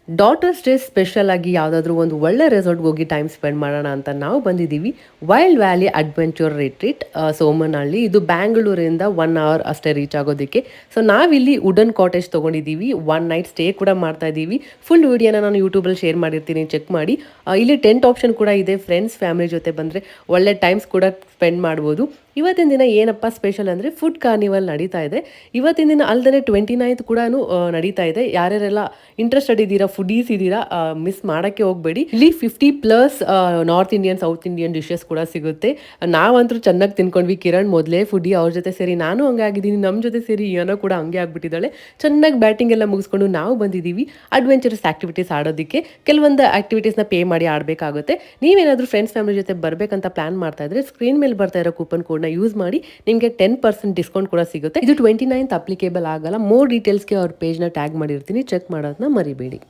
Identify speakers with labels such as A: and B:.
A: Daughters day special ಆಗಿ ಯಾವುದಾದ್ರೂ ಒಂದು ಒಳ್ಳೆ ರೆಸಾರ್ಟ್ಗೆ ಹೋಗಿ ಟೈಮ್ ಸ್ಪೆಂಡ್ ಮಾಡೋಣ ಅಂತ ನಾವು ಬಂದಿದ್ದೀವಿ. Wild valley adventure retreat Somanahalli. ಇದು ಬ್ಯಾಂಗ್ಳೂರಿಂದ 1 hour ಅಷ್ಟೇ ರೀಚ್ ಆಗೋದಕ್ಕೆ. ಸೊ ನಾವಿಲ್ಲಿ ವುಡನ್ ಕಾಟೇಜ್ ತೊಗೊಂಡಿದ್ದೀವಿ. 1 night ಸ್ಟೇ ಕೂಡ ಮಾಡ್ತಾ ಇದ್ದೀವಿ. ಫುಲ್ ವಿಡಿಯೋನ ನಾನು ಯೂಟ್ಯೂಬಲ್ಲಿ ಶೇರ್ ಮಾಡಿರ್ತೀನಿ, ಚೆಕ್ ಮಾಡಿ. ಇಲ್ಲಿ ಟೆಂಟ್ ಆಪ್ಷನ್ ಕೂಡ ಇದೆ. ಫ್ರೆಂಡ್ಸ್ ಫ್ಯಾಮಿಲಿ ಜೊತೆ ಬಂದರೆ ಒಳ್ಳೆ ಟೈಮ್ಸ್ ಕೂಡ ಸ್ಪೆಂಡ್ ಮಾಡ್ಬೋದು. ಇವತ್ತಿನ ದಿನ ಏನಪ್ಪ ಸ್ಪೆಷಲ್ ಅಂದರೆ ಫುಡ್ ಕಾರ್ನಿವಲ್ ನಡೀತಾ ಇದೆ. ಇವತ್ತಿನ ದಿನ ಅಲ್ಲದೆ 29th ಕೂಡ ನಡೀತಾ ಇದೆ. ಯಾರ್ಯಾರೆಲ್ಲ ಇಂಟ್ರೆಸ್ಟೆಡ್ ಇದ್ದೀರಾ, ಫುಡೀಸ್ ಇದ್ದೀರಾ, ಮಿಸ್ ಮಾಡೋಕ್ಕೆ ಹೋಗಬೇಡಿ. ಇಲ್ಲಿ 50+ north Indian, south Indian dishes ಕೂಡ ಸಿಗುತ್ತೆ. ನಾವಂತೂ ಚೆನ್ನಾಗಿ ತಿನ್ಕೊಂಡ್ವಿ. ಕಿರಣ್ ಮೊದಲೇ ಫುಡಿ, ಅವ್ರ ಜೊತೆ ಸೇರಿ ನಾನು ಹಂಗೆ ಆಗಿದ್ದೀನಿ. ನಮ್ಮ ಜೊತೆ ಸೇರಿ ಏನೋ ಕೂಡ ಹಂಗೆ ಆಗ್ಬಿಟ್ಟಿದ್ದಾಳೆ. ಚೆನ್ನಾಗಿ ಬ್ಯಾಟಿಂಗ್ ಎಲ್ಲ ಮುಗಿಸ್ಕೊಂಡು ನಾವು ಬಂದಿದ್ದೀವಿ ಅಡ್ವೆಂಚರಸ್ ಆಕ್ಟಿವಿಟೀಸ್ ಆಡೋದಕ್ಕೆ. ಕೆಲವೊಂದು ಆಕ್ಟಿವಿಟೀಸ್ನ ಪೇ ಮಾಡಿ ಆಡಬೇಕಾಗುತ್ತೆ. ನೀವೇನಾದರೂ ಫ್ರೆಂಡ್ಸ್ ಫ್ಯಾಮಿಲಿ ಜೊತೆ ಬರಬೇಕಂತ ಪ್ಲಾನ್ ಮಾಡ್ತಾ ಇದ್ರೆ ಸ್ಕ್ರೀನ್ ಮೇಲೆ ಬರ್ತಾ ಇರೋ ಕೂಪನ್ ಕೋಡ್ನ ಯೂಸ್ ಮಾಡಿ ನಿಮಗೆ 10% ಡಿಸ್ಕೌಂಟ್ ಕೂಡ ಸಿಗುತ್ತೆ. ಇದು 29th ಅಪ್ಲಿಕೇಬಲ್ ಆಗಲ್ಲ. ಮೋರ್ ಡೀಟೇಲ್ಸ್ಗೆ ಅವ್ರ ಪೇಜ್ನ ಟ್ಯಾಗ್ ಮಾಡಿರ್ತೀನಿ, ಚೆಕ್ ಮಾಡೋದನ್ನ ಮರಿಬೇಡಿ.